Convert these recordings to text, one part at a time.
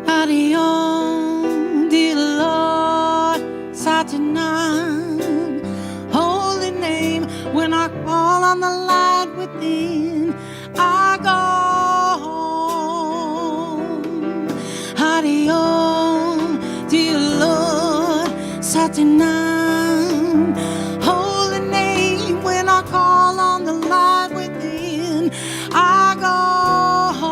Adios, dear Lord, Satan, holy name. When I call on the light within, I go home. Adios, dear Lord, Satan, holy name. When I call on the light within, I go home.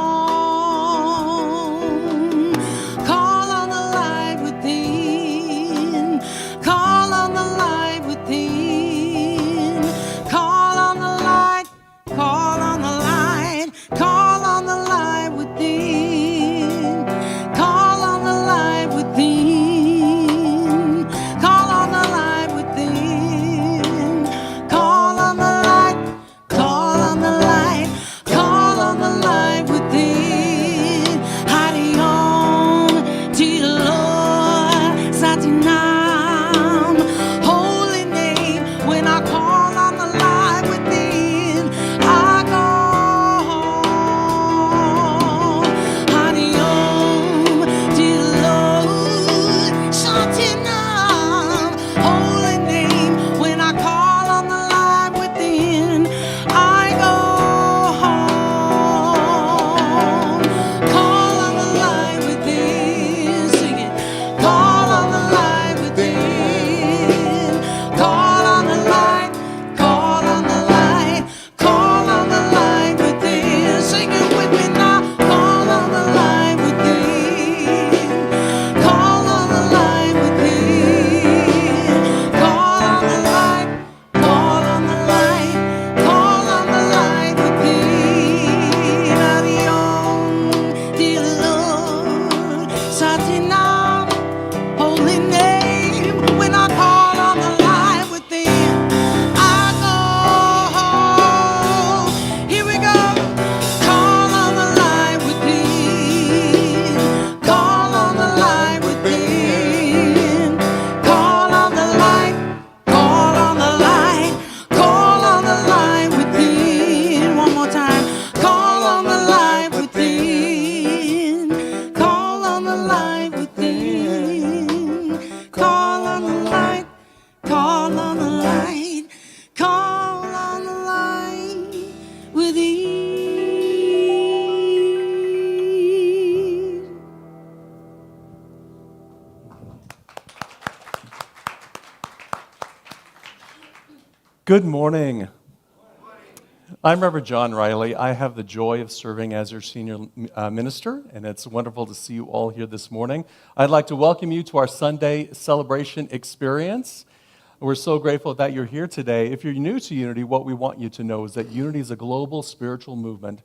Call on the light within. Call on the light within. Call on the light. Call on the light. Call on the light within. Call on the light within. Call on the light within. Call on the light. Call on the light. Call on the light within. Hiding on to the Lord, Satinam, holy name. When I call on the light within, I go home. Hiding on to the Lord, Satinam, holy name. When I call on the light within, I go home. Call on the light within. Sing it. Call on the light within. Call on the light. Call on the light. Call on the light within. Sing it with me now. Call on the light within. Call on the light within. Call on the light. Call on the light. Call on the light within. Adios, dear Lord, Satinam, holy name. When I call on the light within, I go home. Here we go. Call on the light within. Call on the light within. Call on the light. Call on the light. Call on the light within. One more time. Call on the light within. Call on the light within. Call on the light. Call on the light. Call on the light within. Good morning. I'm Reverend John Riley. I have the joy of serving as your senior minister, and it's wonderful to see you all here this morning. I'd like to welcome you to our Sunday celebration experience. We're so grateful that you're here today. If you're new to Unity, what we want you to know is that Unity is a global spiritual movement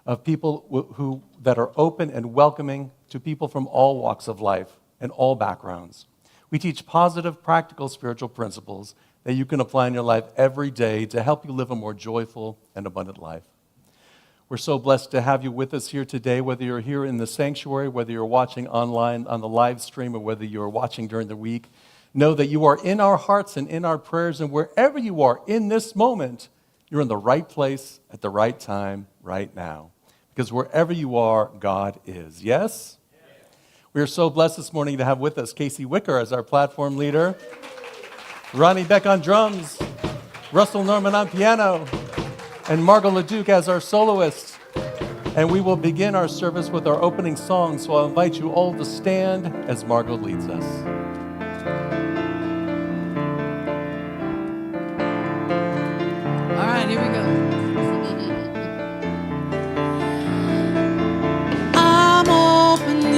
of people that are open and welcoming to people from all walks of life and all backgrounds. We teach positive, practical spiritual principles that you can apply in your life every day to help you live a more joyful and abundant life. We're so blessed to have you with us here today, whether you're here in the sanctuary, whether you're watching online on the live stream, or whether you're watching during the week. Know that you are in our hearts and in our prayers, and wherever you are in this moment, you're in the right place at the right time right now. Because wherever you are, God is. Yes? We are so blessed this morning to have with us Casey Wicker as our platform leader, Ronnie Beck on drums, Russell Norman on piano, and Margot LeDuc as our soloist. And we will begin our service with our opening song, so I'll invite you all to stand as Margot leads us. All right, here we go. I'm opening,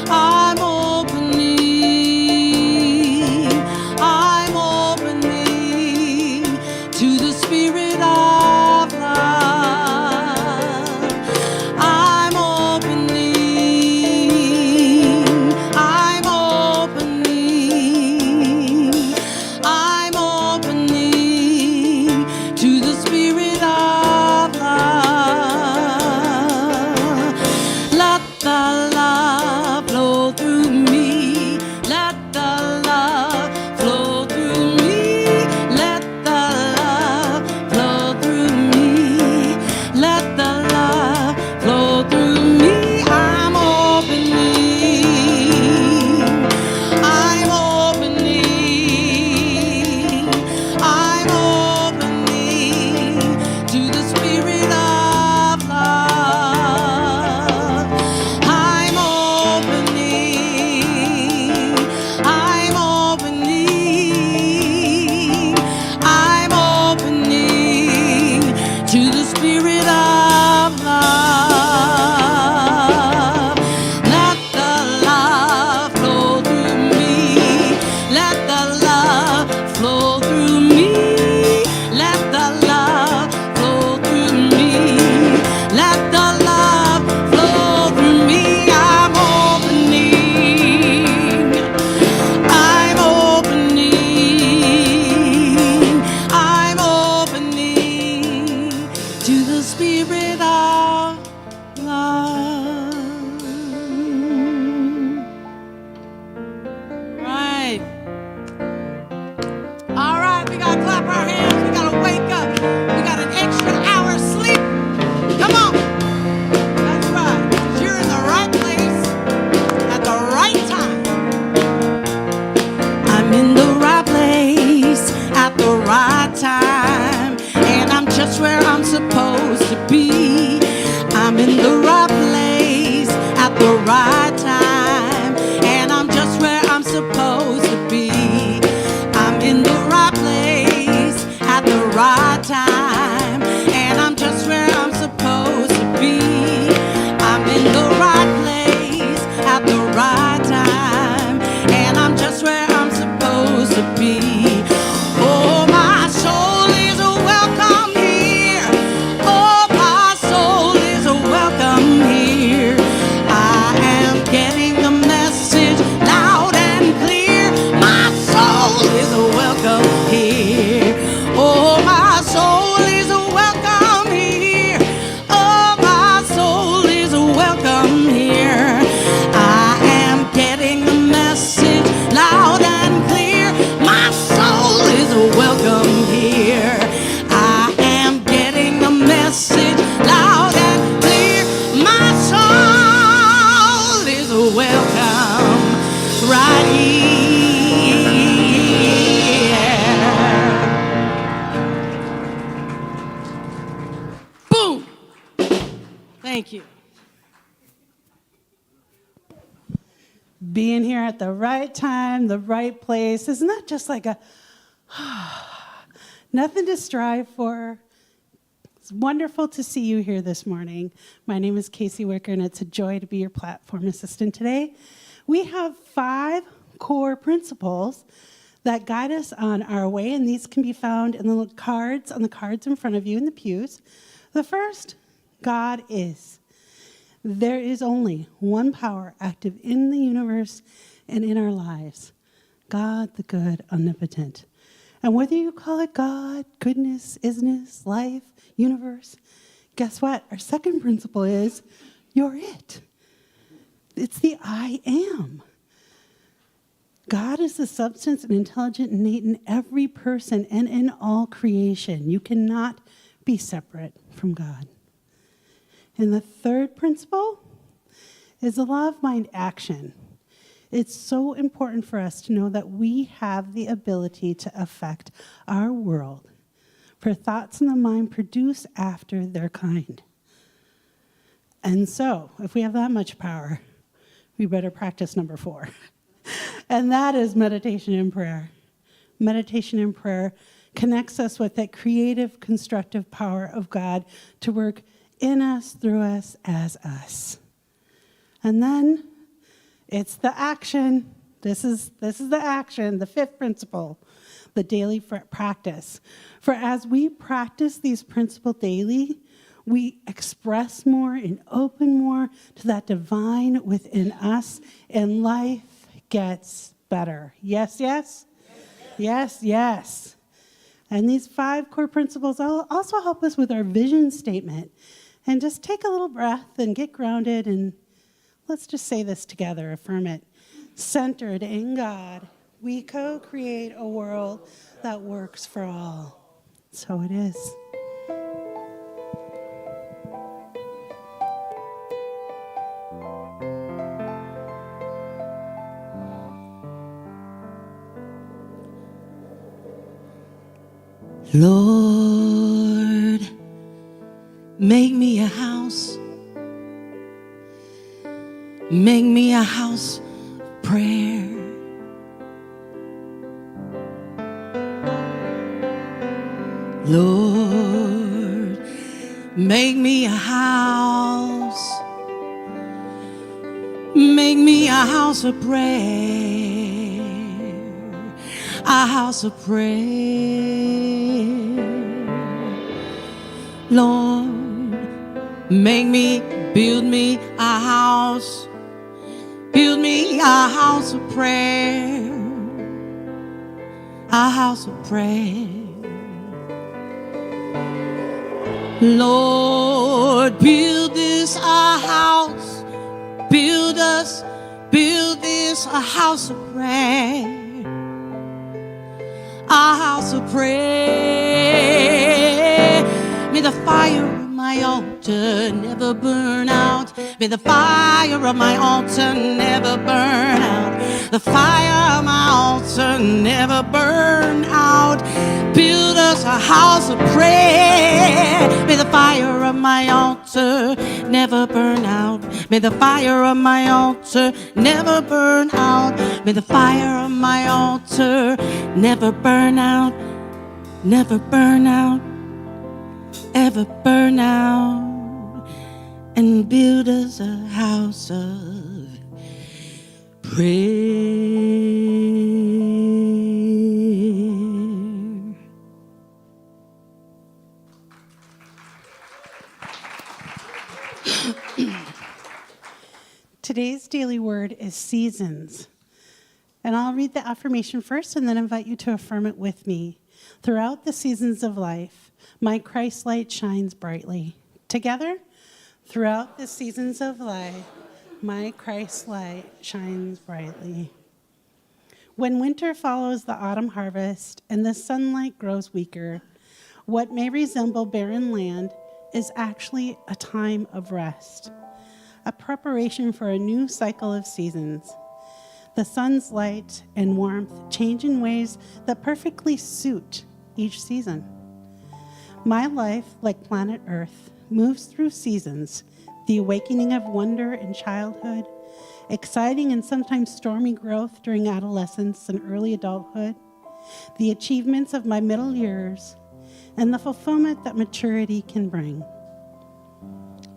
I'm opening, I'm opening to the Spirit of love. I'm opening, I'm right time, and I'm just where I'm supposed to be. Oh, my soul is welcome here. Oh, my soul is welcome here. I am getting the message loud and clear. My soul is welcome here. Oh, my soul is welcome here. Oh, my soul is welcome here. I am getting the message loud and clear. My soul is welcome here. I am getting the message loud and clear. My soul is welcome right here. Boom. Thank you. Being here at the right time, the right place. Isn't that just like a nothing to strive for? It's wonderful to see you here this morning. My name is Casey Wicker, and it's a joy to be your platform assistant today. We have 5 core principles that guide us on our way, and these can be found in the little cards, on the cards in front of you in the pews. The first, God is. There is only one power active in the universe and in our lives, God the good, omnipotent. And whether you call it God, goodness, isness, life, universe, guess what? Our second principle is you're it. It's the I am. God is the substance and intelligent innate in every person and in all creation. You cannot be separate from God. And the third principle is the law of mind action. It's so important for us to know that we have the ability to affect our world, for thoughts in the mind produce after their kind. And so, if we have that much power, we better practice number 4. And that is meditation and prayer. Meditation and prayer connects us with that creative, constructive power of God to work in us, through us, as us. And then it's the action. This is the action, the 5th principle, the daily practice. For as we practice these principles daily, we express more and open more to that divine within us, and life gets better. Yes, yes? Yes, yes. And these 5 core principles also help us with our vision statement. And just take a little breath and get grounded, and let's just say this together, affirm it. Centered in God, we co-create a world that works for all. So it is. Lord, make me a house. Make me a house of prayer. Lord, make me a house. Make me a house of prayer. A house of prayer. Lord, build me a house. Build me a house of prayer. A house of prayer. Lord, build this a house. Build this a house of prayer. A house of prayer. May the fire of my altar never burn out. May the fire of my altar never burn out. The fire of my altar never burn out. Build us a house of prayer. May the fire of my altar never burn out. May the fire of my altar never burn out. May the fire of my altar never burn out. Never burn out. Ever burn out. And build us a house of prayer. Today's daily word is seasons. And I'll read the affirmation first and then invite you to affirm it with me. Throughout the seasons of life, my Christ light shines brightly. Together, throughout the seasons of life, my Christ light shines brightly. When winter follows the autumn harvest and the sunlight grows weaker, what may resemble barren land is actually a time of rest, a preparation for a new cycle of seasons. The sun's light and warmth change in ways that perfectly suit each season. My life, like planet Earth, moves through seasons, the awakening of wonder in childhood, exciting and sometimes stormy growth during adolescence and early adulthood, the achievements of my middle years, and the fulfillment that maturity can bring.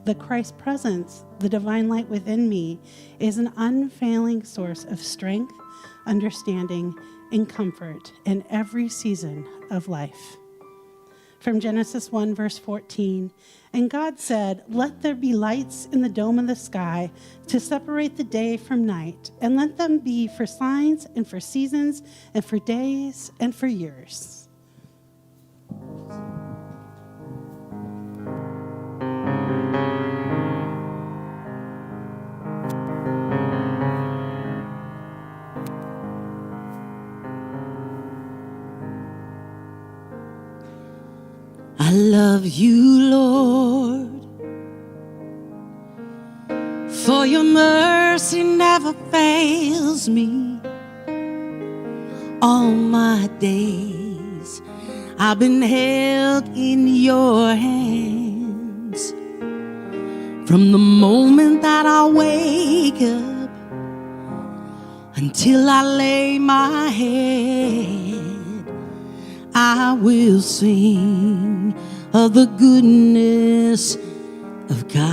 The Christ presence, the divine light within me, is an unfailing source of strength, understanding, and comfort in every season of life. From Genesis 1, verse 14, and God said, "Let there be lights in the dome of the sky to separate the day from night, and let them be for signs and for seasons and for days and for years." I love you, Lord, for your mercy never fails me. All my days I've been held in your hands. From the moment that I wake up until I lay my head, I will sing of the goodness of God.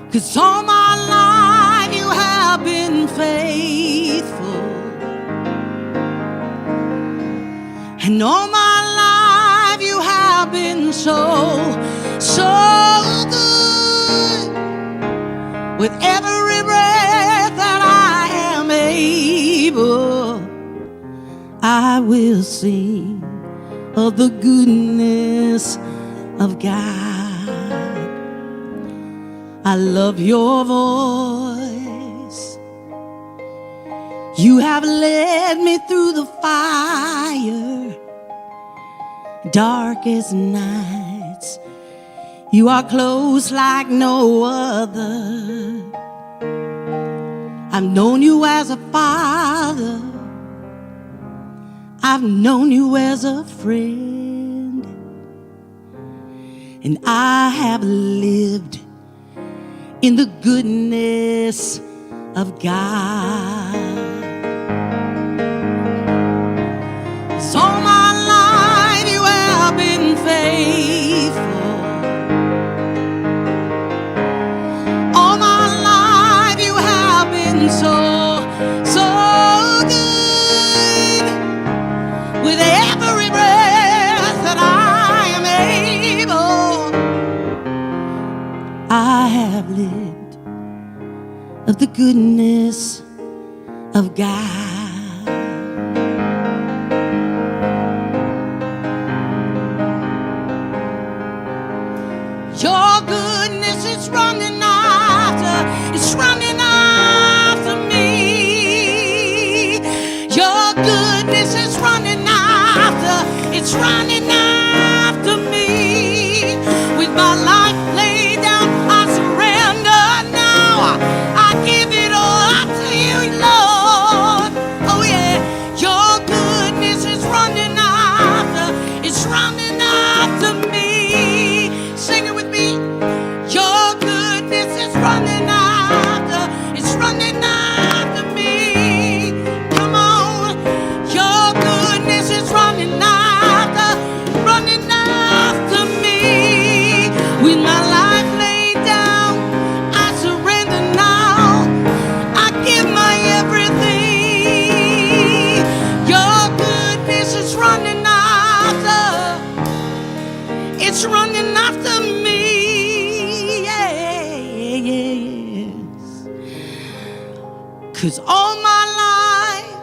'Cause all my life you have been faithful, and all my life you have been so good. With every breath that I am able, I will sing of the goodness of God. I love your voice. You have led me through the fire, darkest nights. You are close like no other. I've known you as a father. I've known you as a friend. And I have lived in the goodness of God. 'Cause all my life you have been faithful. All my life you have been so good. With every breath that I am able, I have lived of the goodness of God. Your goodness is running after, it's running after me. Your goodness is running after, it's running after me. With my life laid down, I surrender now. I give it all up to you, Lord. Oh yeah, your goodness is running after, it's running after me. Sing it with me. Your goodness is running after, it's running after me. Come on, your goodness is running after me. With my life laid down, 'Cause all my life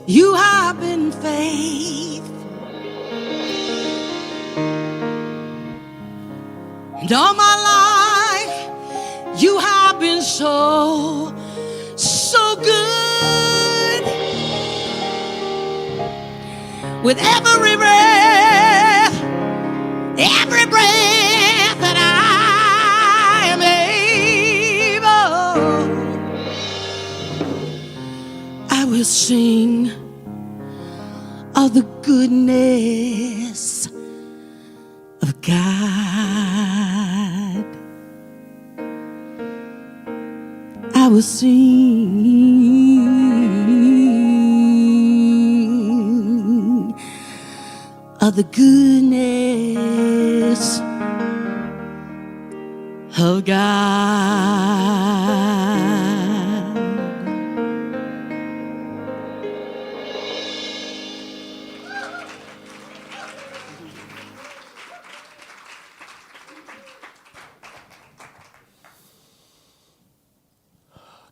you have been faithful. And all my life you have been so, so good. With every breath that I am able, I will sing of the goodness of God. I will sing of the goodness of God.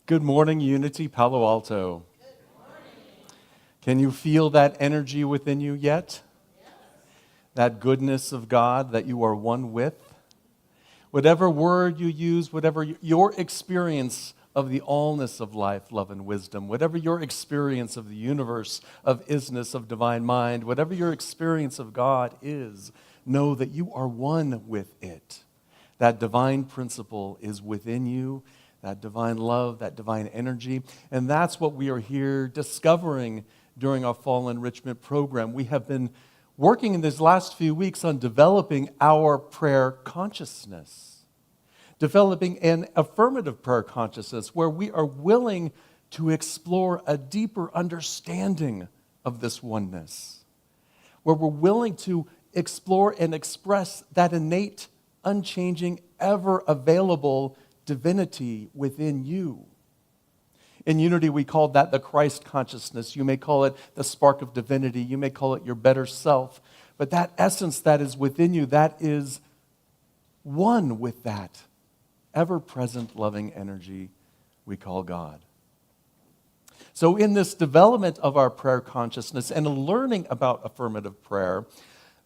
Good morning, Unity Palo Alto. Can you feel that energy within you yet? That goodness of God that you are one with? Whatever word you use, whatever your experience of the allness of life, love, and wisdom, whatever your experience of the universe, of isness, of divine mind, whatever your experience of God is, know that you are one with it. That divine principle is within you, that divine love, that divine energy, and that's what we are here discovering during our Fall Enrichment program. We have been working in these last few weeks on developing our prayer consciousness, developing an affirmative prayer consciousness where we are willing to explore a deeper understanding of this oneness, where we're willing to explore and express that innate, unchanging, ever available divinity within you. In Unity, we call that the Christ consciousness. You may call it the spark of divinity. You may call it your better self. But that essence that is within you, that is one with that ever-present loving energy we call God. So in this development of our prayer consciousness and learning about affirmative prayer,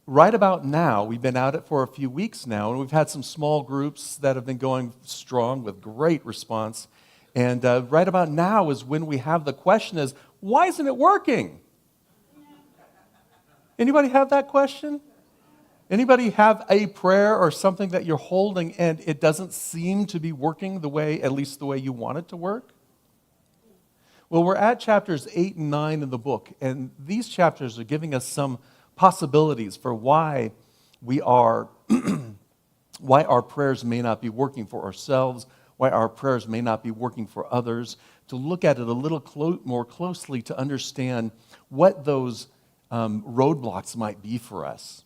right about now, we've been at it for a few weeks now, and we've had some small groups that have been going strong with great response. And right about now is when we have the question is, why isn't it working? Anybody have that question? Anybody have a prayer or something that you're holding and it doesn't seem to be working the way, at least the way you want it to work? Well, we're at chapters 8 and 9 in the book, and these chapters are giving us some possibilities for why we are, why our prayers may not be working for ourselves, why our prayers may not be working for others, to look at it a little more closely to understand what those roadblocks might be for us.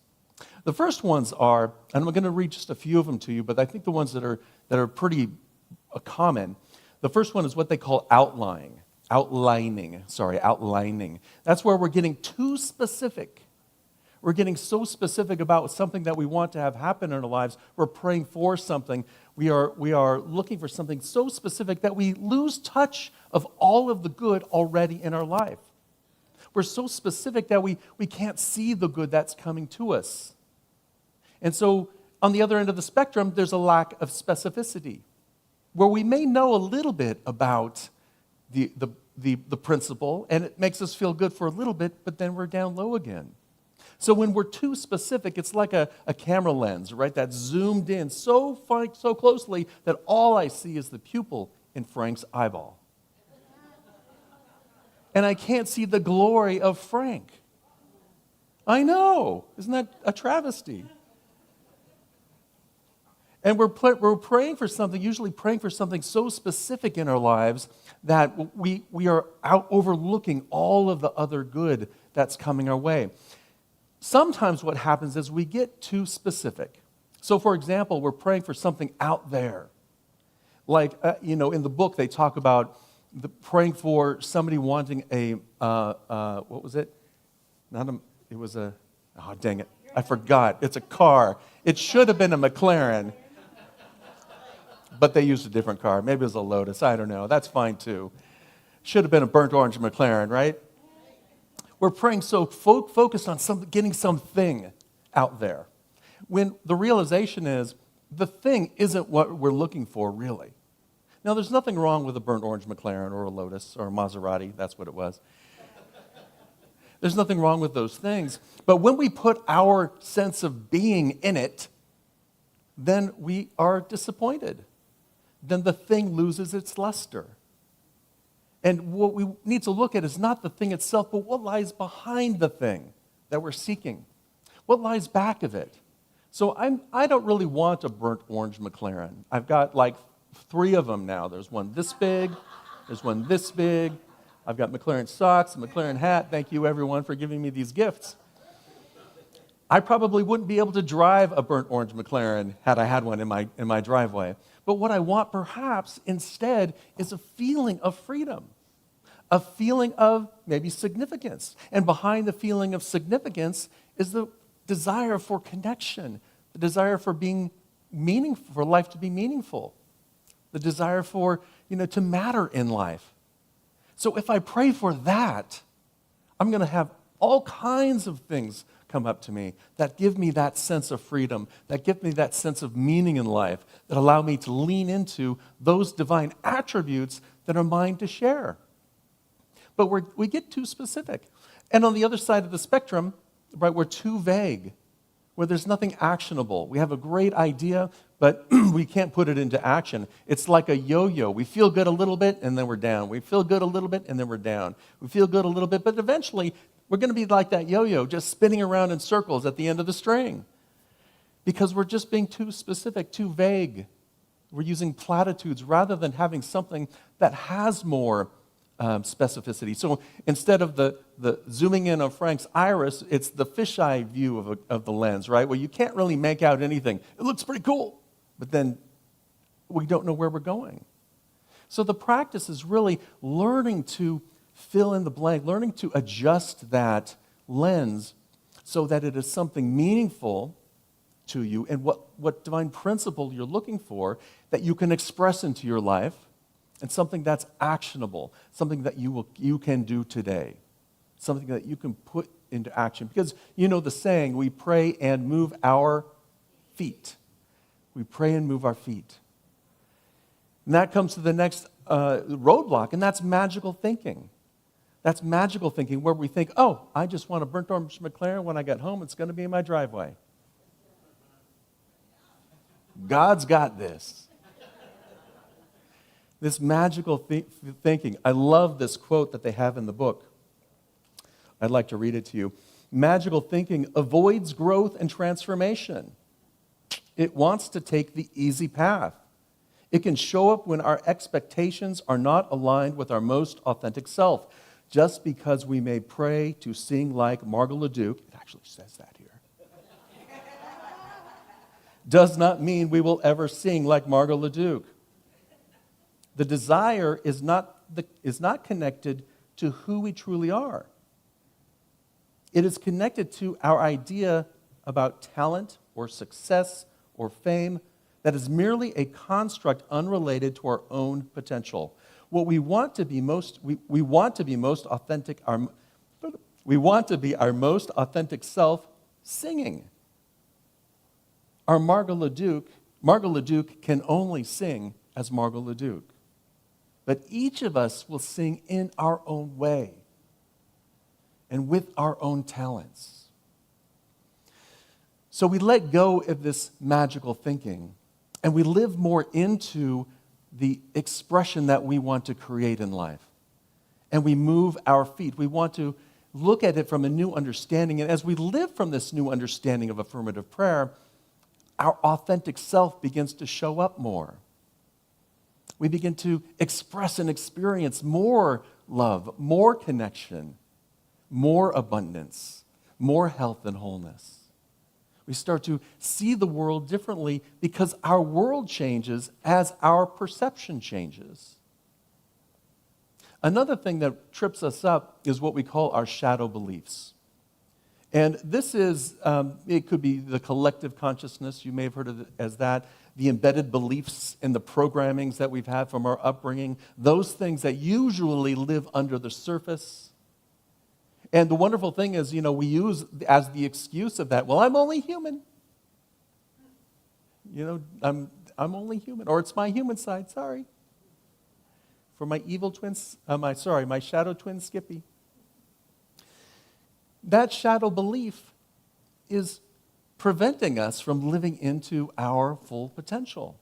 The first ones are, and I'm going to read just a few of them to you, but I think the ones that are pretty common. The first one is what they call outlining. That's where we're getting too specific. We're getting so specific about something that we want to have happen in our lives. We're praying for something. We are looking for something so specific that we lose touch of all of the good already in our life. We're so specific that we can't see the good that's coming to us. And so on the other end of the spectrum, there's a lack of specificity, where we may know a little bit about the principle, and it makes us feel good for a little bit, but then we're down low again. So when we're too specific, it's like a camera lens, right? That's zoomed in so closely that all I see is the pupil in Frank's eyeball. And I can't see the glory of Frank. I know. Isn't that a travesty? And we're praying for something, usually praying for something so specific in our lives that we are out overlooking all of the other good that's coming our way. Sometimes what happens is we get too specific. So, for example, we're praying for something out there. Like, in the book, they talk about praying for somebody wanting what was it? Oh, dang it. I forgot. It's a car. It should have been a McLaren. But they used a different car. Maybe it was a Lotus. I don't know. That's fine too. Should have been a burnt orange McLaren, right? We're praying so focused on getting something out there, when the realization is the thing isn't what we're looking for, really. Now, there's nothing wrong with a burnt orange McLaren or a Lotus or a Maserati. That's what it was. There's nothing wrong with those things. But when we put our sense of being in it, then we are disappointed. Then the thing loses its luster. And what we need to look at is not the thing itself, but what lies behind the thing that we're seeking. What lies back of it? So I don't really want a burnt orange McLaren. I've got like 3 of them now. There's one this big. There's one this big. I've got McLaren socks, a McLaren hat. Thank you, everyone, for giving me these gifts. I probably wouldn't be able to drive a burnt orange McLaren had I had one in my driveway. But what I want, perhaps, instead, is a feeling of freedom, a feeling of maybe significance. And behind the feeling of significance is the desire for connection, the desire for being meaningful, for life to be meaningful, the desire for, to matter in life. So if I pray for that, I'm going to have all kinds of things come up to me that give me that sense of freedom, that give me that sense of meaning in life, that allow me to lean into those divine attributes that are mine to share. But we get too specific. And on the other side of the spectrum, right, we're too vague, where there's nothing actionable. We have a great idea, but we can't put it into action. It's like a yo-yo. We feel good a little bit, and then we're down. We feel good a little bit, and then we're down. We feel good a little bit, but eventually we're going to be like that yo-yo, just spinning around in circles at the end of the string, because we're just being too specific, too vague. We're using platitudes rather than having something that has more specificity. So instead of the zooming in on Frank's iris, it's the fisheye view of the lens, right? Where you can't really make out anything. It looks pretty cool, but then we don't know where we're going. So the practice is really learning to fill in the blank, learning to adjust that lens so that it is something meaningful to you and what divine principle you're looking for that you can express into your life, and something that's actionable, something that you can do today, something that you can put into action. Because you know the saying, we pray and move our feet. We pray and move our feet. And that comes to the next roadblock, and that's magical thinking. That's magical thinking, where we think, oh, I just want a burnt orange McLaren. When I get home, it's going to be in my driveway. God's got this. This magical thinking. I love this quote that they have in the book. I'd like to read it to you. Magical thinking avoids growth and transformation. It wants to take the easy path. It can show up when our expectations are not aligned with our most authentic self. Just because we may pray to sing like Margot Leduc, it actually says that here, does not mean we will ever sing like Margot Leduc. The desire is not connected to who we truly are. It is connected to our idea about talent or success or fame that is merely a construct unrelated to our own potential. What we want to be we want to be most authentic. We want to be our most authentic self singing. Our Margot Leduc can only sing as Margot Leduc. But each of us will sing in our own way and with our own talents. So we let go of this magical thinking and we live more into the expression that we want to create in life. And we move our feet. We want to look at it from a new understanding. And as we live from this new understanding of affirmative prayer, our authentic self begins to show up more. We begin to express and experience more love, more connection, more abundance, more health and wholeness. We start to see the world differently because our world changes as our perception changes. Another thing that trips us up is what we call our shadow beliefs. And this is, it could be the collective consciousness. You may have heard of it as that. the embedded beliefs and the programmings that we've had from our upbringing, those things that usually live under the surface. And the wonderful thing is, we use as the excuse of that, well, I'm only human. I'm only human, or it's my human side, sorry. For my evil twins, my shadow twin Skippy. That shadow belief is preventing us from living into our full potential.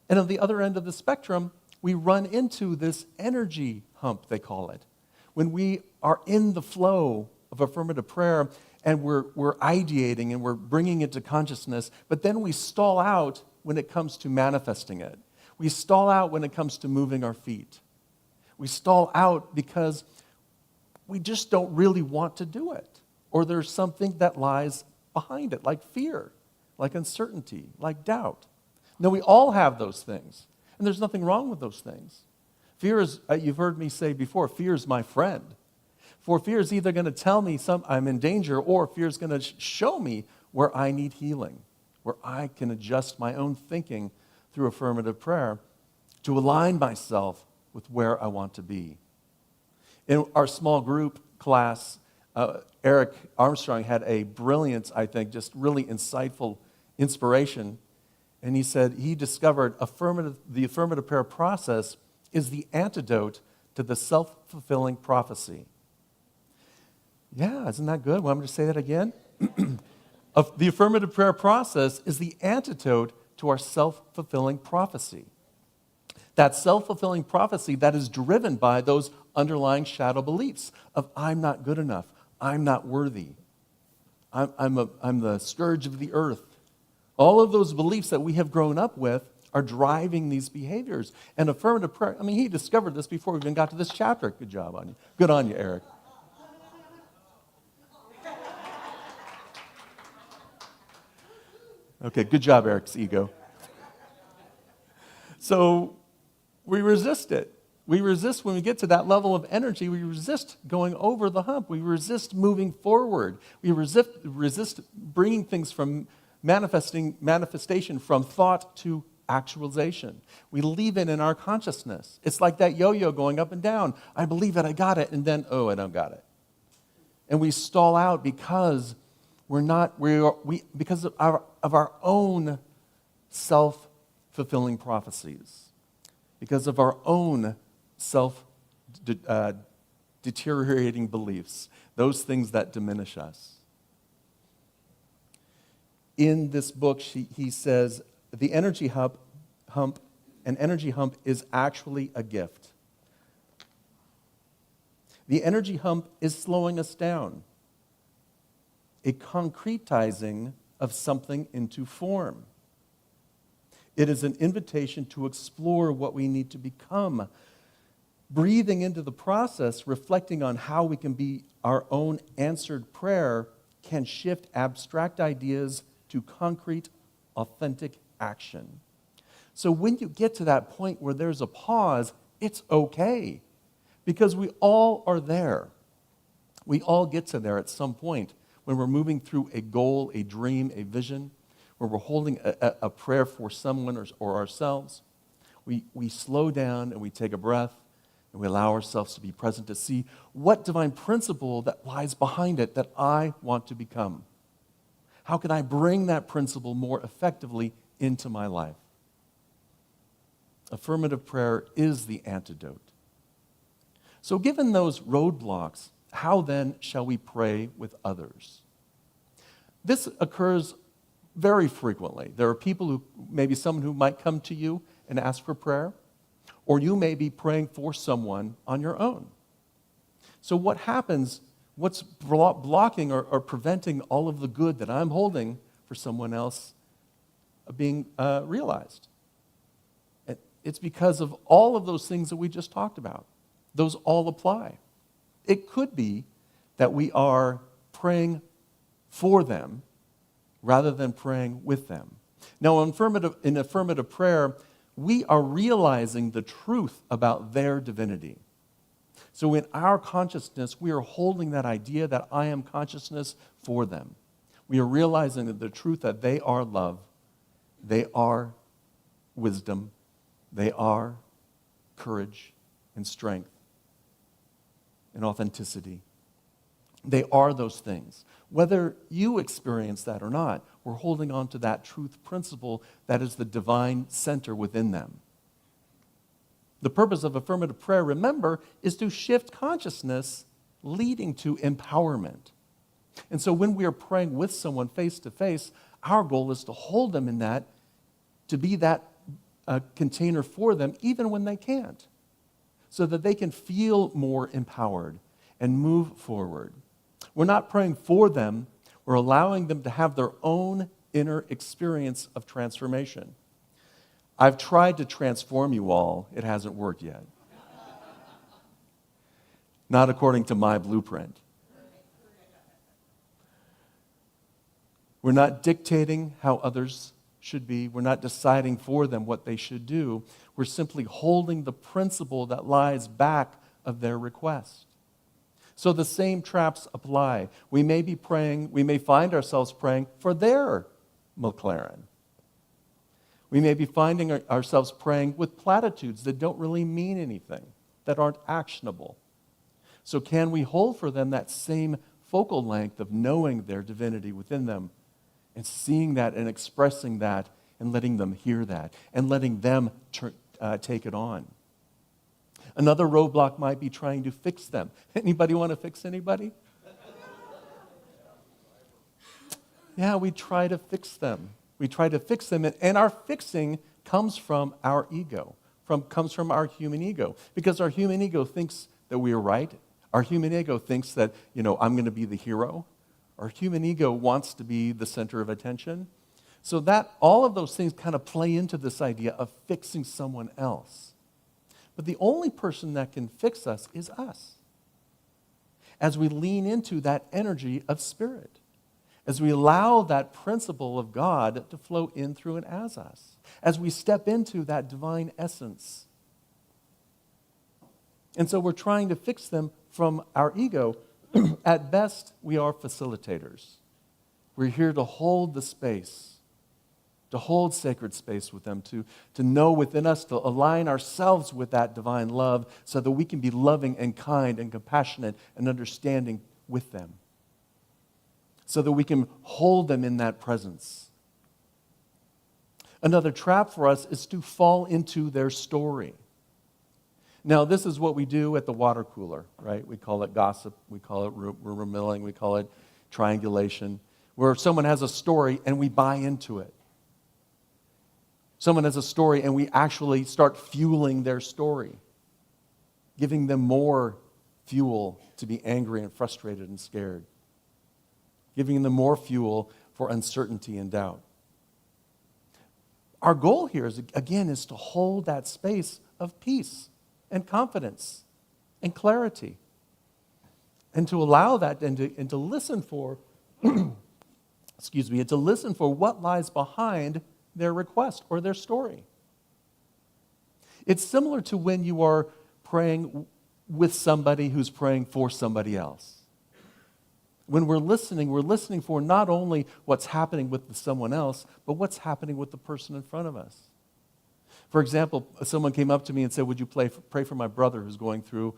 And on the other end of the spectrum, we run into this energy hump, they call it. When we are in the flow of affirmative prayer and we're ideating and we're bringing it to consciousness, but then we stall out when it comes to manifesting it. We stall out when it comes to moving our feet. We stall out because we just don't really want to do it. Or there's something that lies behind it, like fear, like uncertainty, like doubt. Now, we all have those things, and there's nothing wrong with those things. Fear is, you've heard me say before, fear is my friend. For fear is either going to tell me I'm in danger, or fear is going to show me where I need healing, where I can adjust my own thinking through affirmative prayer to align myself with where I want to be. In our small group class, Eric Armstrong had a brilliant, I think, just really insightful inspiration. And he said he discovered the affirmative prayer process is the antidote to the self-fulfilling prophecy. Yeah, isn't that good? Want me to say that again? The affirmative prayer process is the antidote to our self-fulfilling prophecy. That self-fulfilling prophecy that is driven by those underlying shadow beliefs of I'm not good enough, I'm not worthy, I'm the scourge of the earth. All of those beliefs that we have grown up with are driving these behaviors. And affirmative prayer, he discovered this before we even got to this chapter. Good job on you. Good on you, Eric. Okay, good job, Eric's ego. So we resist it. We resist when we get to that level of energy. We resist going over the hump. We resist moving forward. We resist bringing things from manifestation from thought to actualization. We leave it in our consciousness. It's like that yo-yo going up and down. I believe it, I got it, and then, I don't got it. And we stall out because because of our own self-fulfilling prophecies, because of our own self-deteriorating beliefs, those things that diminish us. In this book, he says, the energy hump is actually a gift. The energy hump is slowing us down, a concretizing of something into form. It is an invitation to explore what we need to become, breathing into the process, reflecting on how we can be our own answered prayer can shift abstract ideas to concrete, authentic action. So when you get to that point where there's a pause, it's okay, because we all are there. We all get to there at some point when we're moving through a goal, a dream, a vision, where we're holding a prayer for someone or ourselves. We slow down and we take a breath and we allow ourselves to be present to see what divine principle that lies behind it that I want to become. How can I bring that principle more effectively into my life? Affirmative prayer is the antidote. So given those roadblocks, how then shall we pray with others? This occurs very frequently. There are people maybe someone who might come to you and ask for prayer, or you may be praying for someone on your own. So what happens, what's blocking or preventing all of the good that I'm holding for someone else being realized? It's because of all of those things that we just talked about. Those all apply. It could be that we are praying for them rather than praying with them. Now, in affirmative prayer, we are realizing the truth about their divinity. So in our consciousness, we are holding that idea that I am consciousness for them. We are realizing the truth that they are love, They are wisdom. They are courage and strength and authenticity. They are those things. Whether you experience that or not, we're holding on to that truth principle that is the divine center within them. The purpose of affirmative prayer, remember, is to shift consciousness leading to empowerment. And so when we are praying with someone face to face, our goal is to hold them in that, to be that container for them, even when they can't, so that they can feel more empowered and move forward. We're not praying for them, we're allowing them to have their own inner experience of transformation. I've tried to transform you all, it hasn't worked yet. Not according to my blueprint. We're not dictating how others should be. We're not deciding for them what they should do. We're simply holding the principle that lies back of their request. So the same traps apply. We may be praying, we may find ourselves praying for their McLaren. We may be finding ourselves praying with platitudes that don't really mean anything, that aren't actionable. So can we hold for them that same focal length of knowing their divinity within them and seeing that and expressing that and letting them hear that and letting them take it on? Another roadblock might be trying to fix them. Anybody want to fix anybody? Yeah, we try to fix them. We try to fix them, and our fixing comes from our ego, comes from our human ego, because our human ego thinks that we are right. Our human ego thinks that, I'm going to be the hero. Our human ego wants to be the center of attention. So that all of those things kind of play into this idea of fixing someone else. But the only person that can fix us is us. As we lean into that energy of spirit, as we allow that principle of God to flow in through and as us, as we step into that divine essence. And so we're trying to fix them from our ego. At best, we are facilitators. We're here to hold the space, to hold sacred space with them, to know within us, to align ourselves with that divine love so that we can be loving and kind and compassionate and understanding with them, so that we can hold them in that presence. Another trap for us is to fall into their story. Now, this is what we do at the water cooler, right? We call it gossip, we call it rumor milling, we call it triangulation, where someone has a story and we buy into it. Someone has a story and we actually start fueling their story, giving them more fuel to be angry and frustrated and scared, giving them more fuel for uncertainty and doubt. Our goal here is to hold that space of peace and confidence and clarity, and to allow that and to listen for, and to listen for what lies behind their request or their story. It's similar to when you are praying with somebody who's praying for somebody else. When we're listening for not only what's happening with someone else, but what's happening with the person in front of us. For example, someone came up to me and said, would you pray for my brother who's going through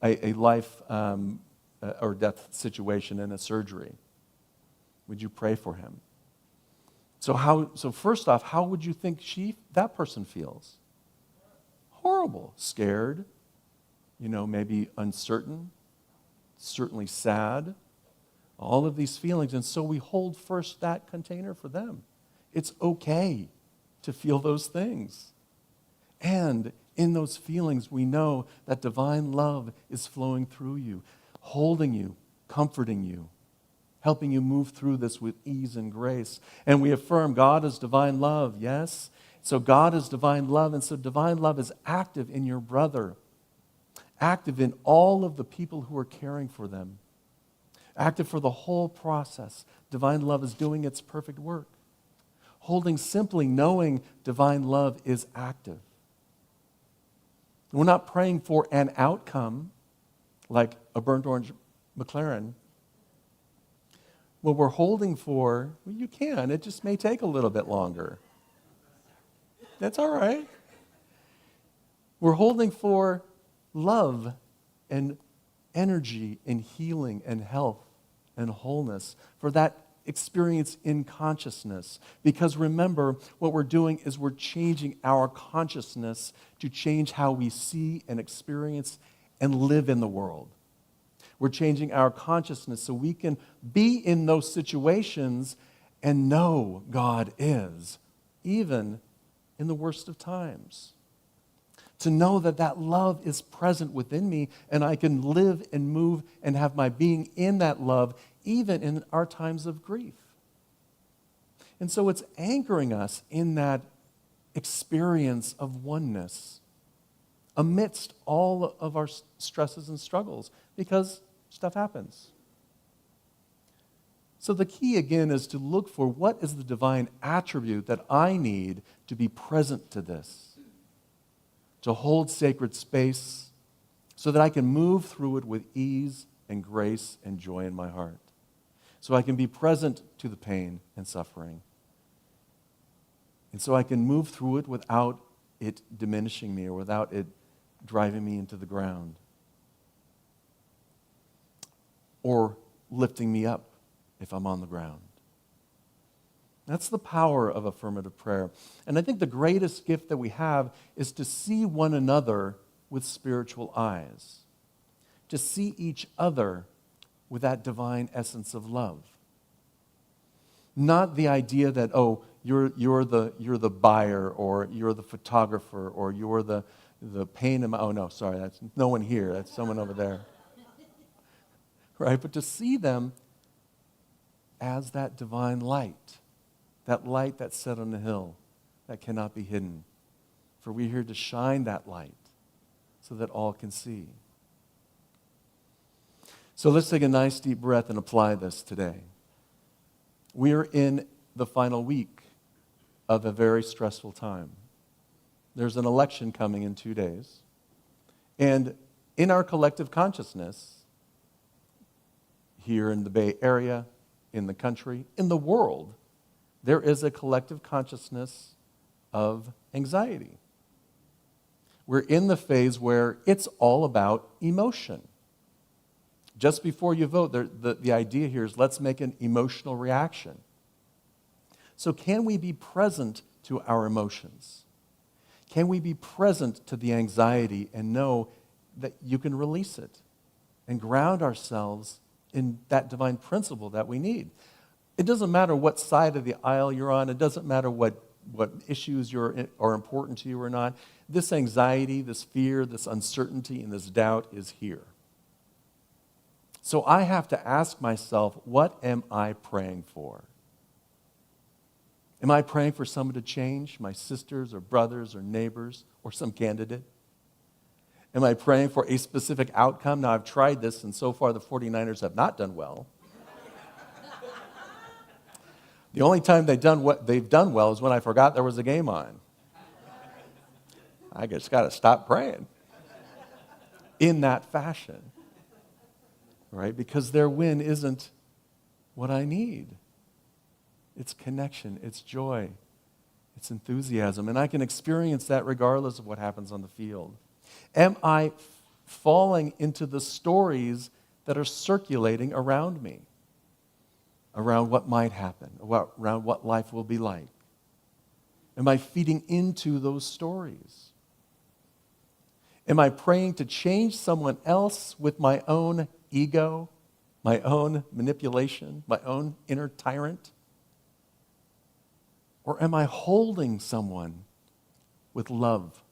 a life or death situation in a surgery? Would you pray for him? So first off, how would you think that person feels? Horrible, scared, maybe uncertain, certainly sad, all of these feelings. And so we hold first that container for them. It's okay to feel those things. And in those feelings, we know that divine love is flowing through you, holding you, comforting you, helping you move through this with ease and grace. And we affirm God is divine love, yes? So God is divine love, and so divine love is active in your brother, active in all of the people who are caring for them, active for the whole process. Divine love is doing its perfect work. Holding simply knowing divine love is active. We're not praying for an outcome like a burnt orange McLaren. What we're holding for, well, you can. It just may take a little bit longer. That's all right. We're holding for love and energy and healing and health and wholeness, for that experience in consciousness. Because remember, what we're doing is we're changing our consciousness to change how we see and experience and live in the world. We're changing our consciousness so we can be in those situations and know God is, even in the worst of times. To know that that love is present within me and I can live and move and have my being in that love even in our times of grief. And so it's anchoring us in that experience of oneness amidst all of our stresses and struggles, because stuff happens. So the key again is to look for what is the divine attribute that I need to be present to this, to hold sacred space so that I can move through it with ease and grace and joy in my heart. So I can be present to the pain and suffering. And so I can move through it without it diminishing me or without it driving me into the ground or lifting me up if I'm on the ground. That's the power of affirmative prayer. And I think the greatest gift that we have is to see one another with spiritual eyes, to see each other with that divine essence of love. Not the idea that, oh, you're the buyer, or you're the photographer, or you're the pain. Oh no, sorry, that's no one here. That's someone over there. Right? But to see them as that divine light that's set on the hill that cannot be hidden. For we're here to shine that light so that all can see. So let's take a nice deep breath and apply this today. We are in the final week of a very stressful time. There's an election coming in 2 days. And in our collective consciousness, here in the Bay Area, in the country, in the world, there is a collective consciousness of anxiety. We're in the phase where it's all about emotion. Just before you vote, the idea here is let's make an emotional reaction. So can we be present to our emotions? Can we be present to the anxiety and know that you can release it and ground ourselves in that divine principle that we need? It doesn't matter what side of the aisle you're on. It doesn't matter what issues are important to you or not. This anxiety, this fear, this uncertainty, and this doubt is here. So I have to ask myself, what am I praying for? Am I praying for someone to change, my sisters or brothers or neighbors or some candidate? Am I praying for a specific outcome? Now, I've tried this, and so far the 49ers have not done well. The only time they've done well is when I forgot there was a game on. I just got to stop praying in that fashion, right? Because their win isn't what I need. It's connection, it's joy, it's enthusiasm, and I can experience that regardless of what happens on the field. Am I falling into the stories that are circulating around me, around what might happen, around what life will be like? Am I feeding into those stories? Am I praying to change someone else with my own ego, my own manipulation, my own inner tyrant? Or am I holding someone with love,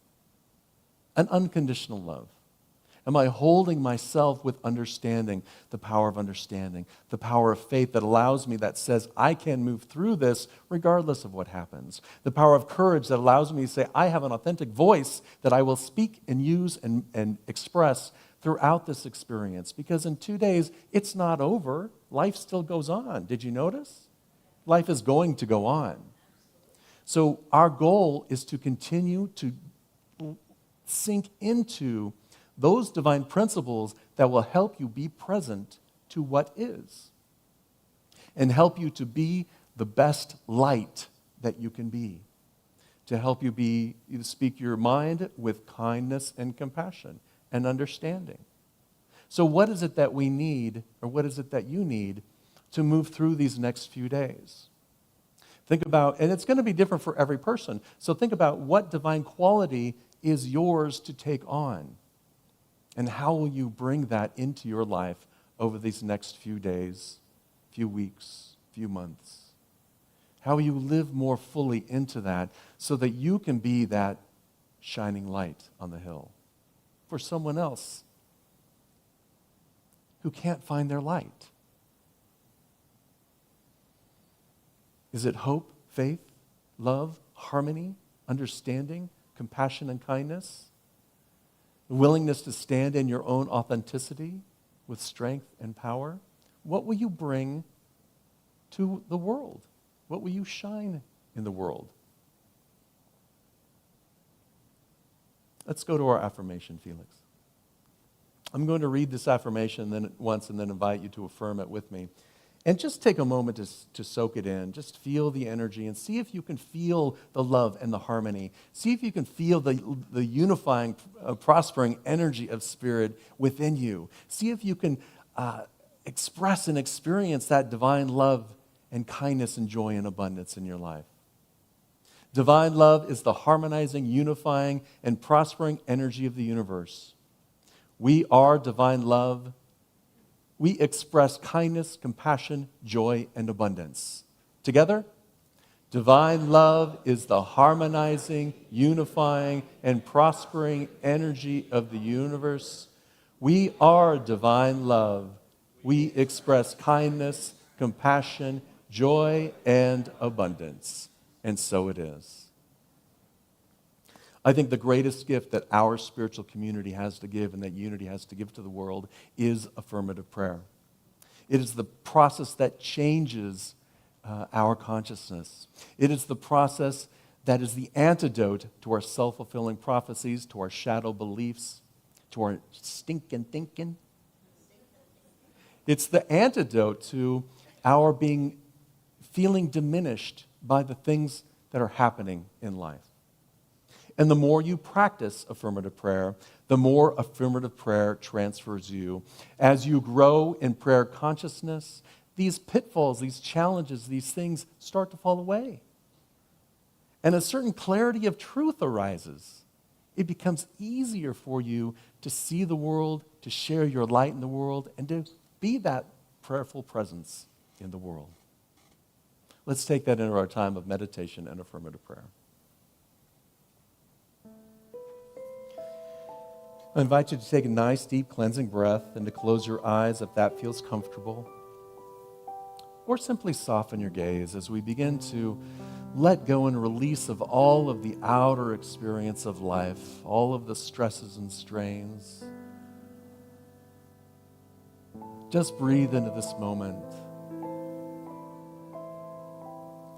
an unconditional love? Am I holding myself with understanding, the power of understanding, the power of faith that allows me, that says I can move through this regardless of what happens? The power of courage that allows me to say I have an authentic voice that I will speak and use and express throughout this experience. Because in 2 days, it's not over. Life still goes on. Did you notice? Life is going to go on. So our goal is to continue to sink into those divine principles that will help you be present to what is and help you to be the best light that you can be. to help you speak your mind with kindness and compassion and understanding. So what is it that we need, or what is it that you need to move through these next few days? Think about, and it's going to be different for every person, so think about what divine quality is yours to take on, and how will you bring that into your life over these next few days, few weeks, few months? How will you live more fully into that so that you can be that shining light on the hill for someone else who can't find their light? Is it hope, faith, love, harmony, understanding, compassion, and kindness? The willingness to stand in your own authenticity with strength and power? What will you bring to the world? What will you shine in the world? Let's go to our affirmation, Felix. I'm going to read this affirmation once and then invite you to affirm it with me. And just take a moment to soak it in. Just feel the energy and see if you can feel the love and the harmony. See if you can feel the unifying, prospering energy of Spirit within you. See if you can express and experience that divine love and kindness and joy and abundance in your life. Divine love is the harmonizing, unifying, and prospering energy of the universe. We are divine love. We express kindness, compassion, joy, and abundance. Together, divine love is the harmonizing, unifying, and prospering energy of the universe. We are divine love. We express kindness, compassion, joy, and abundance. And so it is. I think the greatest gift that our spiritual community has to give and that unity has to give to the world is affirmative prayer. It is the process that changes our consciousness. It is the process that is the antidote to our self-fulfilling prophecies, to our shadow beliefs, to our stinking thinking. It's the antidote to our feeling diminished by the things that are happening in life. And the more you practice affirmative prayer, the more affirmative prayer transfers you. As you grow in prayer consciousness, these pitfalls, these challenges, these things start to fall away. And a certain clarity of truth arises. It becomes easier for you to see the world, to share your light in the world, and to be that prayerful presence in the world. Let's take that into our time of meditation and affirmative prayer. I invite you to take a nice, deep, cleansing breath and to close your eyes if that feels comfortable. Or simply soften your gaze as we begin to let go and release of all of the outer experience of life, all of the stresses and strains. Just breathe into this moment.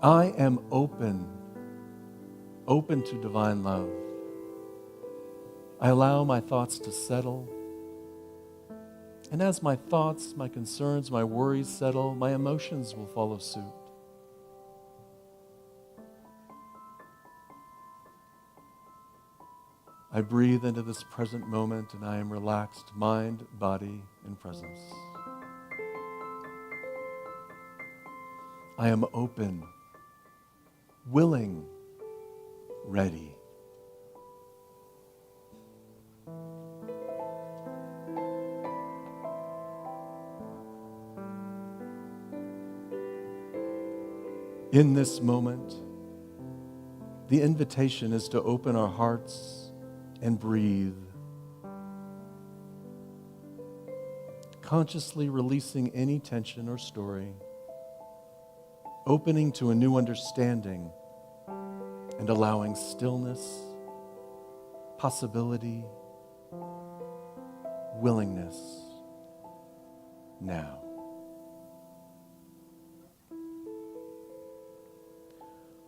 I am open to divine love. I allow my thoughts to settle. And as my thoughts, my concerns, my worries settle, my emotions will follow suit. I breathe into this present moment and I am relaxed, mind, body, and presence. I am open, willing, ready. In this moment, the invitation is to open our hearts and breathe, consciously releasing any tension or story, opening to a new understanding, and allowing stillness, possibility, willingness now.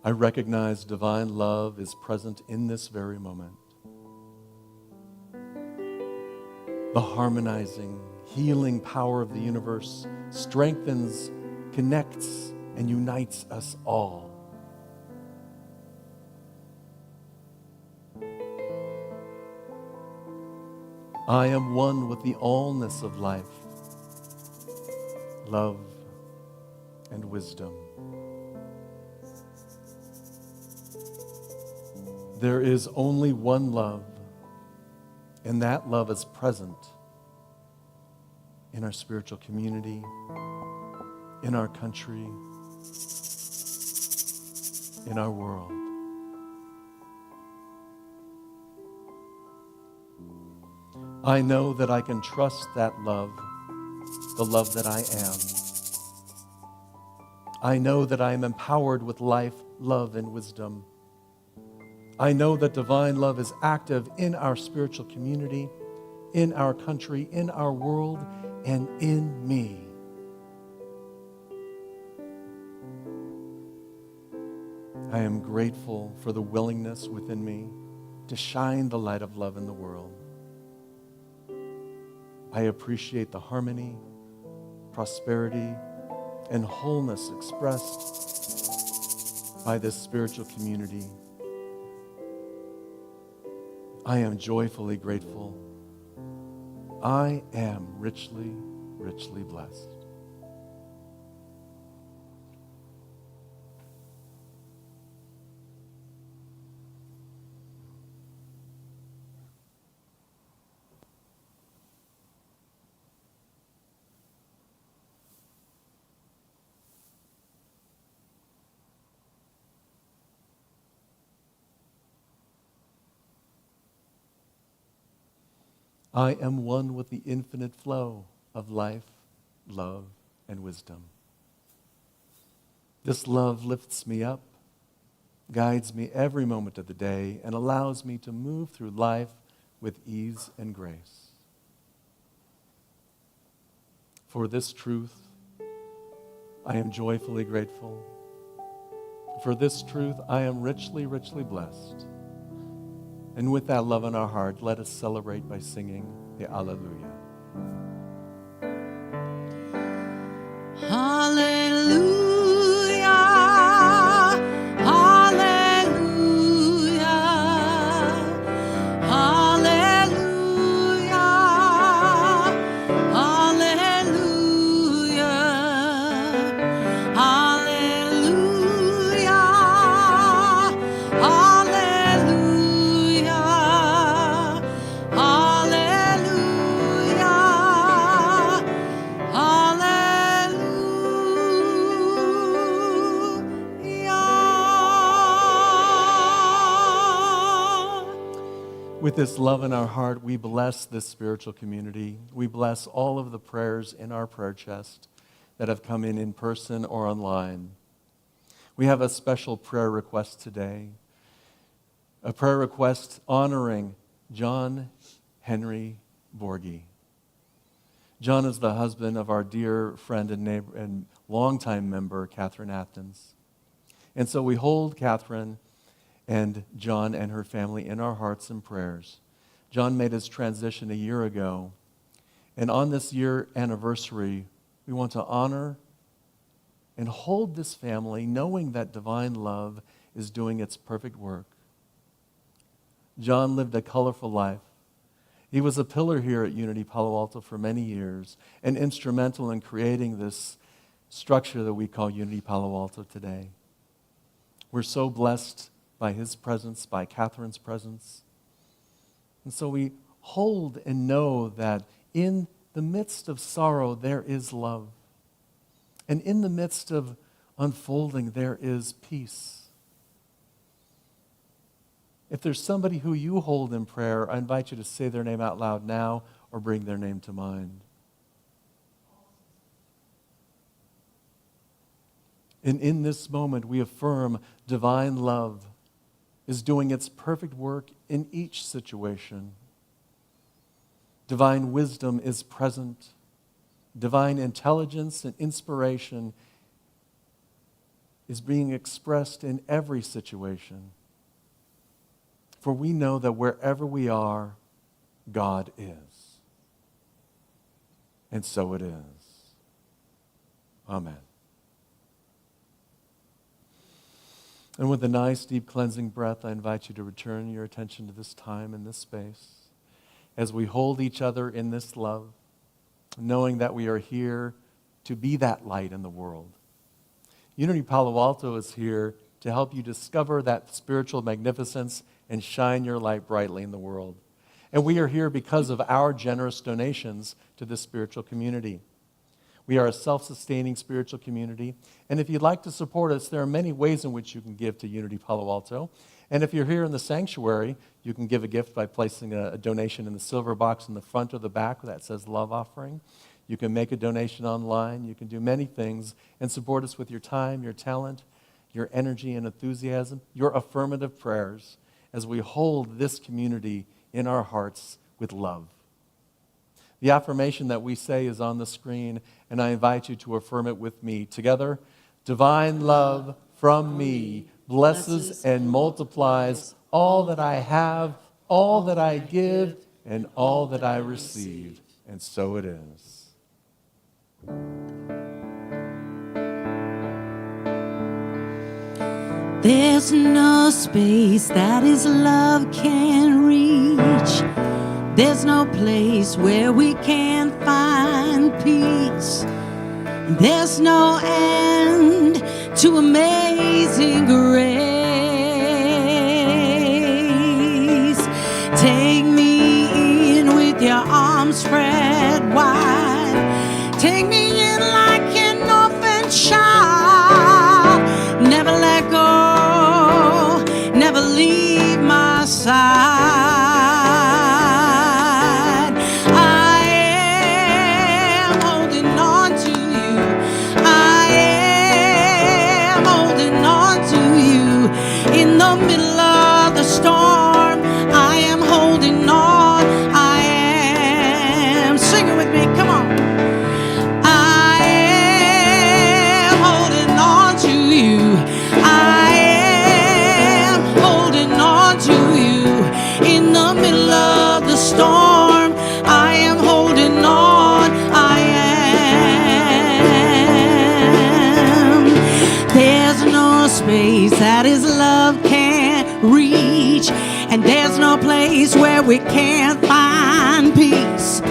I recognize divine love is present in this very moment. The harmonizing, healing power of the universe strengthens, connects, and unites us all. I am one with the allness of life, love, and wisdom. There is only one love, and that love is present in our spiritual community, in our country, in our world. I know that I can trust that love, the love that I am. I know that I am empowered with life, love, and wisdom. I know that divine love is active in our spiritual community, in our country, in our world, and in me. I am grateful for the willingness within me to shine the light of love in the world. I appreciate the harmony, prosperity, and wholeness expressed by this spiritual community. I am joyfully grateful. I am richly, richly blessed. I am one with the infinite flow of life, love, and wisdom. This love lifts me up, guides me every moment of the day, and allows me to move through life with ease and grace. For this truth, I am joyfully grateful. For this truth, I am richly, richly blessed. And with that love in our heart, let us celebrate by singing the Alleluia. Hallelujah, hallelujah, hallelujah, hallelujah, hallelujah, With this love in our heart, we bless this spiritual community. We bless all of the prayers in our prayer chest that have come in person or online. We have a special prayer request today, a prayer request honoring John Henry Borgie. John is the husband of our dear friend and neighbor and longtime member, Catherine Athens. And so we hold Catherine and John and her family in our hearts and prayers. John made his transition a year ago. And on this year anniversary, we want to honor and hold this family, knowing that divine love is doing its perfect work. John lived a colorful life. He was a pillar here at Unity Palo Alto for many years and instrumental in creating this structure that we call Unity Palo Alto today. We're so blessed by his presence, by Catherine's presence. And so we hold and know that in the midst of sorrow, there is love. And in the midst of unfolding, there is peace. If there's somebody who you hold in prayer, I invite you to say their name out loud now or bring their name to mind. And in this moment, we affirm divine love is doing its perfect work in each situation. Divine wisdom is present. Divine intelligence and inspiration is being expressed in every situation. For we know that wherever we are, God is. And so it is. Amen. And with a nice, deep, cleansing breath, I invite you to return your attention to this time and this space. as we hold each other in this love, knowing that we are here to be that light in the world. Unity Palo Alto is here to help you discover that spiritual magnificence and shine your light brightly in the world. And we are here because of our generous donations to this spiritual community. We are a self-sustaining spiritual community. And if you'd like to support us, there are many ways in which you can give to Unity Palo Alto. And if you're here in the sanctuary, you can give a gift by placing a donation in the silver box in the front or the back that says Love Offering. You can make a donation online. You can do many things and support us with your time, your talent, your energy and enthusiasm, your affirmative prayers as we hold this community in our hearts with love. The affirmation that we say is on the screen, and I invite you to affirm it with me. Together, divine love from me blesses and multiplies all that I have, all that I give, and all that I receive. And so it is. There's no space that His love can reach. There's no place where we can't find peace. There's no end to amazing grace. Take me in with your arms spread wide. Take me in like an orphan child. Never let go, never leave my side. I am holding on to you. I am holding on to you. In the middle of the storm, I am holding on. I am. Sing it with me, come on. I am holding on to you. I am holding on to you. In the middle of the storm, I am holding on. I am. There's no space that His love can't reach, and there's no place where we can't find peace.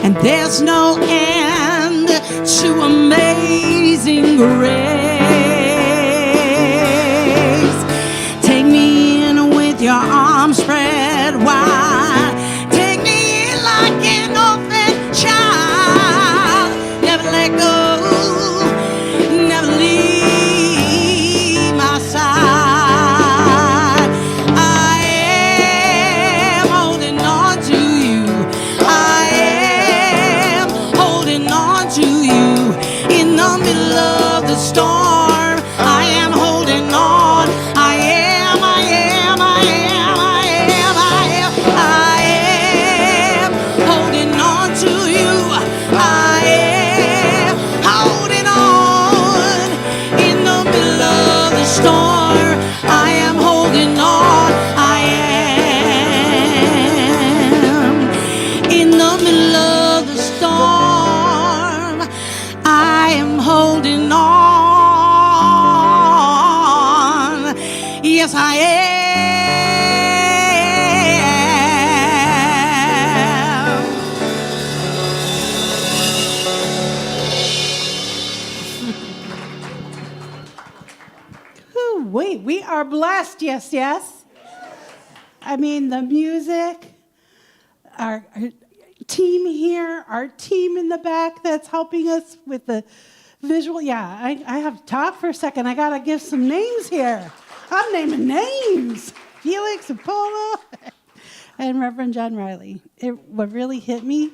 And there's no end to amazing grace. Take me in with your arms spread wide. Take me in like an orphan child. Never let go, never leave my side. I am holding on to you. I am holding on to you. In the middle of the storm, I am holding on. I am, I am, I am, I am, I am, I am holding on to you. I am holding on. In the middle of the storm, I am holding on. I am. In the middle of the storm, I am holding on. Yes, I am. Whew, wait, we are blessed. Yes, yes. I mean, the music, our team here, our team in the back that's helping us with the visual. Yeah, I have to talk for a second. I got to give some names here. I'm naming names. Felix and Polo and Reverend John Riley. What really hit me,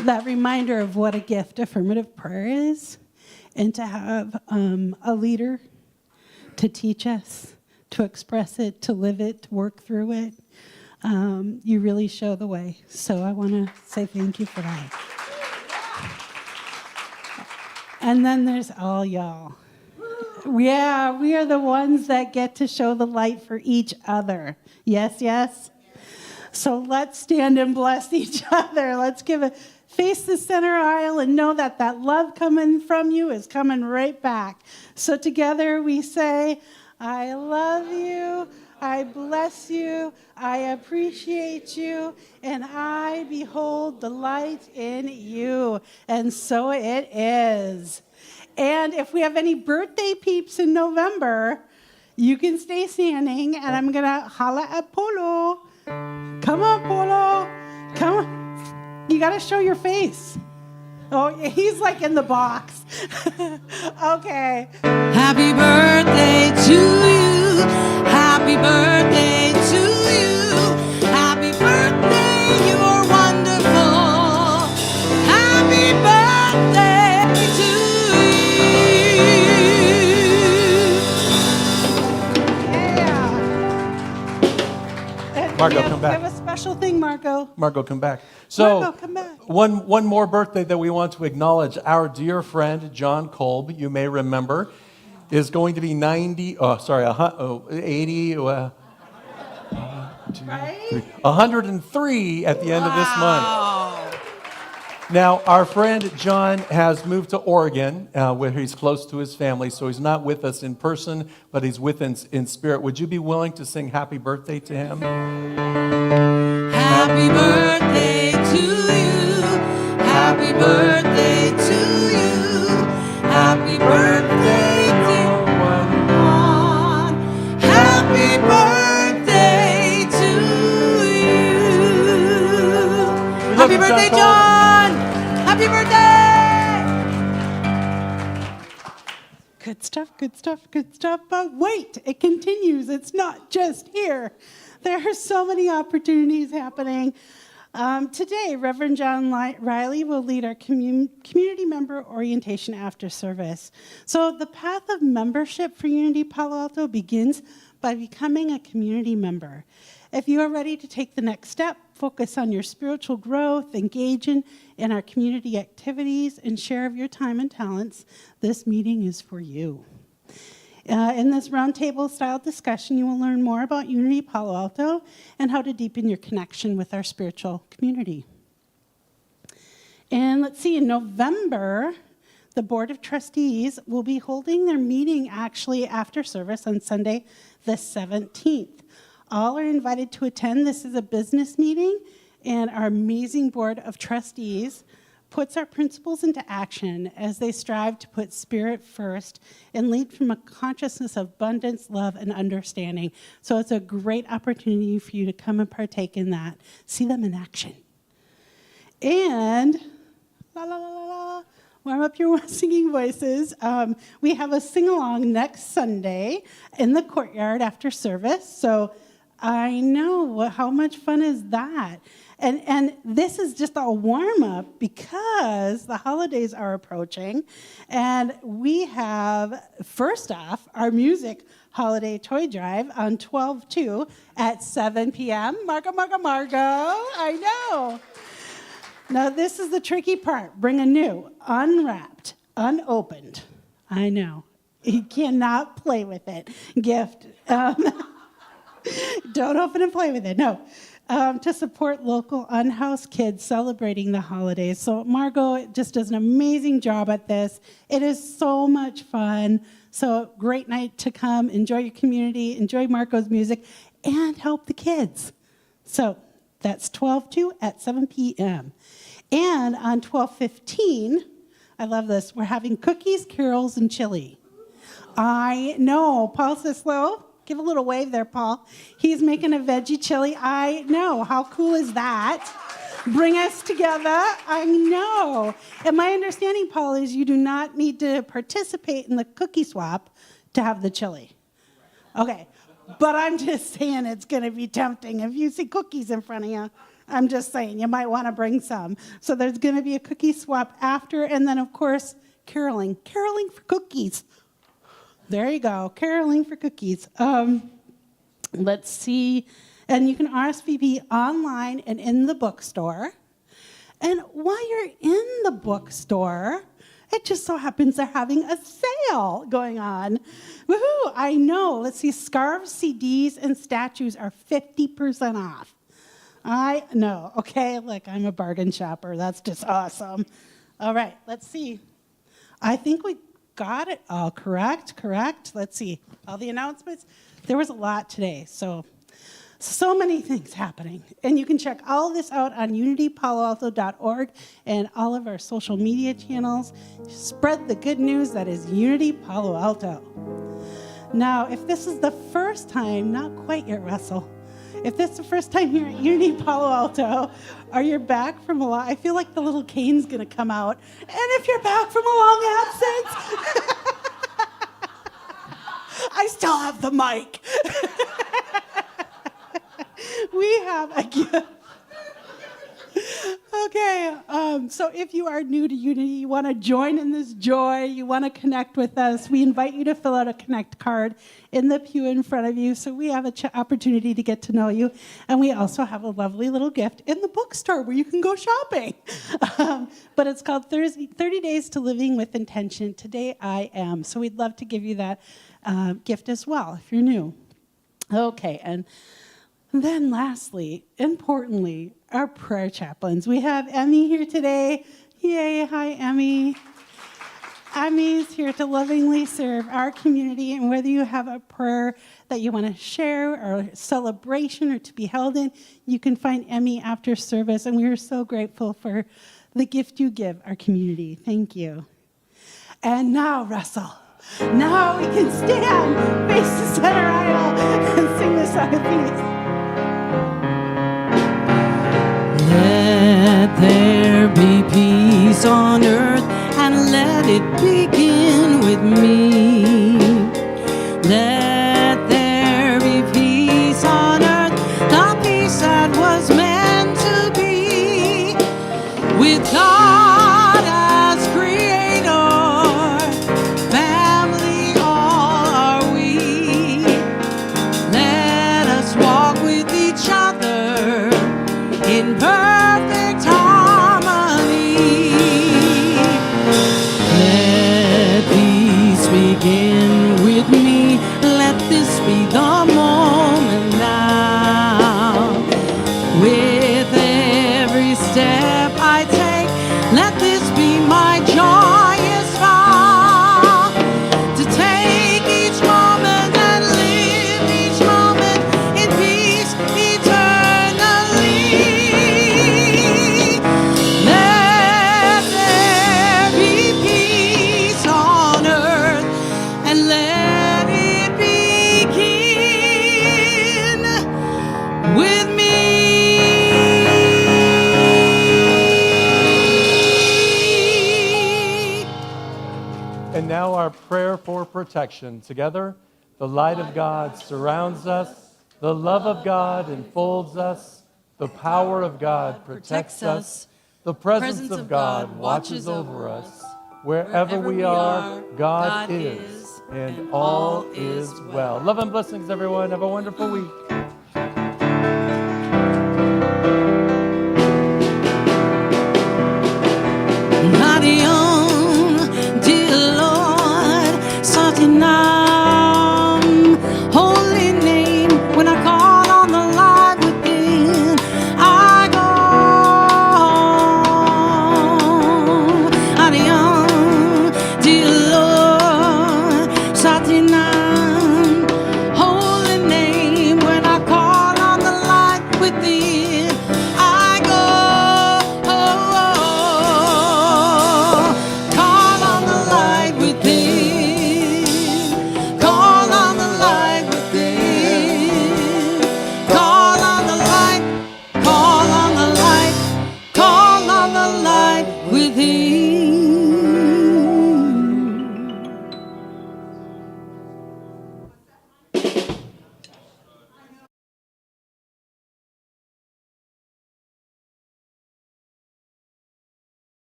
that reminder of what a gift affirmative prayer is, and to have a leader to teach us, to express it, to live it, to work through it. You really show the way. So I want to say thank you for that. And then there's all y'all. Yeah, we are the ones that get to show the light for each other. Yes, yes? So let's stand and bless each other. Let's face the center aisle and know that that love coming from you is coming right back. So together we say, I love you, I bless you. I appreciate you. And I behold the light in you. And so it is. And if we have any birthday peeps in November, you can stay standing, and I'm going to holla at Polo. Come on, Polo. Come on. You got to show your face. Oh, he's like in the box. Okay. Happy birthday to you. Happy birthday to you. Happy birthday, you're wonderful. Happy birthday to Yeah. And Margot, we have, come back. We have a special thing, Margot. Margot, come back. So, Margot, come back. one more birthday that we want to acknowledge. Our dear friend, John Kolb, you may remember, is going to be 80, Right? 103 at the end of this month. Now, our friend John has moved to Oregon, where he's close to his family, so he's not with us in person, but he's with us in spirit. Would you be willing to sing happy birthday to him? Happy birthday to you. Happy birthday to you. Happy birthday, dear one. Happy birthday to you. love Happy you, birthday, John John. Happy birthday. Good stuff, good stuff, good stuff. But wait, it continues. It's not just here. There are so many opportunities happening. Today, Reverend John Riley will lead our community member orientation after service. So the path of membership for Unity Palo Alto begins by becoming a community member. If you are ready to take the next step, focus on your spiritual growth, engage in our community activities, and share of your time and talents, this meeting is for you. In this roundtable style discussion, you will learn more about Unity Palo Alto and how to deepen your connection with our spiritual community. And let's see, in November, the Board of Trustees will be holding their meeting actually after service on Sunday, the 17th. All are invited to attend. This is a business meeting, and our amazing Board of Trustees puts our principles into action as they strive to put spirit first and lead from a consciousness of abundance, love, and understanding. So it's a great opportunity for you to come and partake in that. See them in action. And, la la la la la, warm up your singing voices. We have a sing-along next Sunday in the courtyard after service. So I know, how much fun is that? And this is just a warm-up because the holidays are approaching. And we have, first off, our music holiday toy drive on 12/2 at 7 p.m. Margo, I know. Now, this is the tricky part. Bring a new, unwrapped, unopened, I know, you cannot play with it, gift. Don't open and play with it, no. To support local unhoused kids celebrating the holidays. So Margot just does an amazing job at this. It is so much fun. So great night to come, enjoy your community, enjoy Margot's music, and help the kids. So that's 12/2 at 7 p.m. And on 12/15, I love this, we're having cookies, carols, and chili. I know, Paul Sislo. Give a little wave there, Paul. He's making a veggie chili. I know. How cool is that? Bring us together. I know. And my understanding, Paul, is you do not need to participate in the cookie swap to have the chili. Okay. But I'm just saying it's going to be tempting. If you see cookies in front of you, I'm just saying you might want to bring some. So there's going to be a cookie swap after. And then, of course, caroling. Caroling for cookies. There you go, caroling for cookies. Let's see, and you can RSVP online and in the bookstore. And while you're in the bookstore, it just so happens they're having a sale going on. Woohoo, I know. Let's see, scarves, CDs, and statues are 50% off. I know, okay, look, I'm a bargain shopper. That's just awesome. All right, let's see. I think we got it all correct. Let's see. All the announcements. there was a lot today, so many things happening. And you can check all of this out on unitypaloalto.org and all of our social media channels. Spread the good news that is Unity Palo Alto. Now, if this is the first time, not quite yet, Russell, if this is the first time you're at Unity Palo Alto, or you're back from a long, I feel like the little cane's going to come out. And if you're back from a long absence, I still have the mic. We have a gift. Okay, so if you are new to Unity, you want to join in this joy, you want to connect with us, we invite you to fill out a Connect card in the pew in front of you so we have an opportunity to get to know you. And we also have a lovely little gift in the bookstore where you can go shopping. But it's called 30 Days to Living with Intention. Today I am. So we'd love to give you that gift as well if you're new. Okay, and then lastly, importantly, our prayer chaplains. We have Emmy here today. Yay, hi, Emmy. Emmy's here to lovingly serve our community, and whether you have a prayer that you want to share or a celebration or to be held in, you can find Emmy after service, and we are so grateful for the gift you give our community. Thank you. And now, Russell, now we can stand, face the center aisle, and sing this song of peace. Let there be peace on earth, and let it begin with me. Let there be peace on earth, the peace that was meant to be. With God as creator, family all are we. Let us walk with each other in perfect harmony. Let peace begin with me. Let this be the moment now. With every step I take, let this be my joyous vow. To take each moment and live each moment in peace eternally. Let there be peace on earth, and let it begin with me. And now our prayer for protection. Together, the light of God surrounds us, the love of God enfolds us, the power of God protects us, the presence of God watches over us. Wherever we are, God is, and all is well. Love and blessings, everyone. Have a wonderful week.